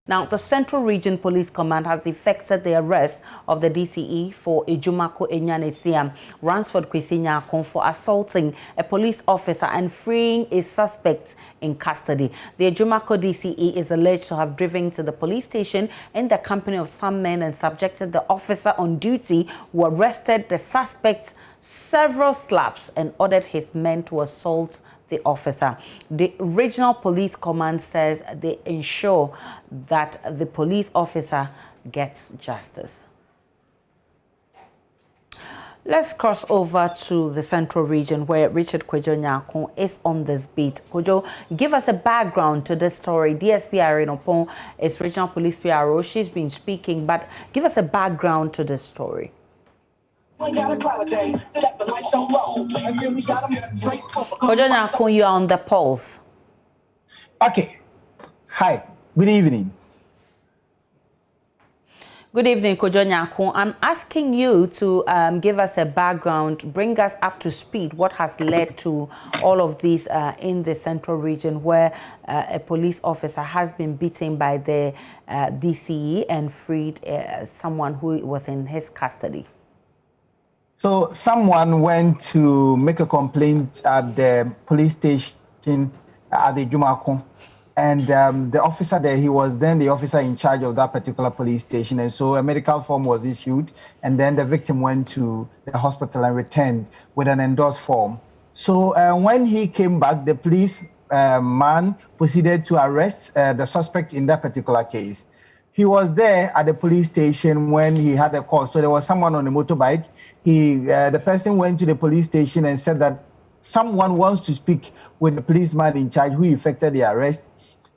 Now, the Central Region Police Command has effected the arrest of the DCE for Ajumako-Enyam-Essiam, Ransford Kwesi-Nyakon, for assaulting a police officer and freeing a suspect in custody. The Ajumako DCE is alleged to have driven to the police station in the company of some men and subjected the officer on duty, who arrested the suspect several slaps and ordered his men to assault the officer. The Regional Police Command says they ensure that the police officer gets justice. Let's cross over to the Central Region, where Richard Kojo is on this beat. Kojo, give us a background to this story. DSP Irene Opon is Regional Police PRO. She's been speaking, but give us a background to this story. Kojo, you are on the pulse. Okay. Hi. Good evening. Good evening, Kojo. I'm asking you to give us a background, bring us up to speed. What has led to all of this in the Central Region, where a police officer has been beaten by the DCE and freed someone who was in his custody? So someone went to make a complaint at the police station at the Ajumako, and the officer there, he was then the officer in charge of that particular police station, and so a medical form was issued, and then the victim went to the hospital and returned with an endorsed form. So when he came back, the police man proceeded to arrest the suspect in that particular case. He was there at the police station when he had a call. So there was someone on a motorbike. The person went to the police station and said that someone wants to speak with the policeman in charge who effected the arrest.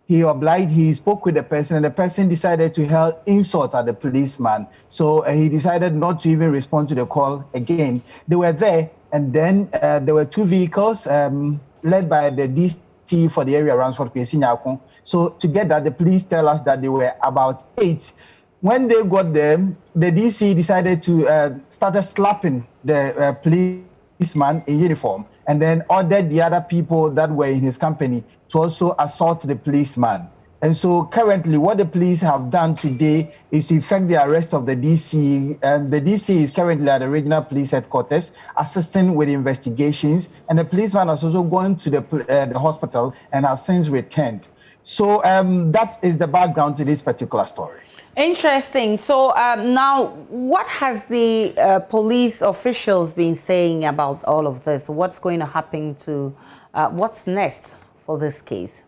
He obliged, he spoke with the person, and the person decided to hurl insults at the policeman. So he decided not to even respond to the call again. They were there, and then there were two vehicles led by the DC for the area around Ransford Kwesi-Nyakon. So together, the police tell us that they were about 8. When they got there, the DC decided to start slapping the policeman in uniform, and then ordered the other people that were in his company to also assault the policeman. And so currently what the police have done today is to effect the arrest of the DC, and the DC is currently at the regional police headquarters assisting with investigations, and the policeman has also gone to the hospital and has since returned. So that is the background to this particular story. Interesting. So now, what has the police officials been saying about all of this? What's going to happen to, what's next for this case?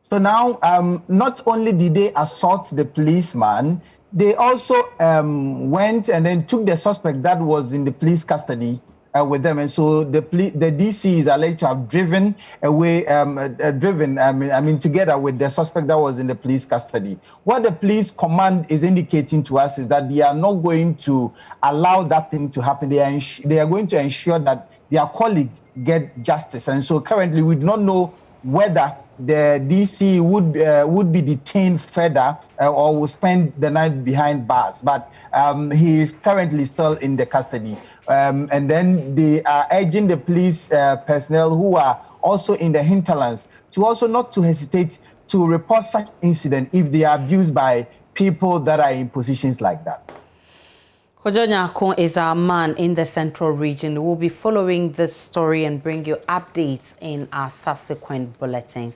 So now, not only did they assault the policeman, they also went and then took the suspect that was in the police custody with them. And so the DC is alleged to have driven away, together with the suspect that was in the police custody. What the police command is indicating to us is that they are not going to allow that thing to happen. They are going to ensure that their colleague get justice. And so currently we do not know whether the DC would be detained further or will spend the night behind bars, but he is currently still in the custody. And then they are urging the police personnel who are also in the hinterlands to also not to hesitate to report such incident if they are abused by people that are in positions like that. Kojo is our man in the Central Region. We'll be following this story and bring you updates in our subsequent bulletins.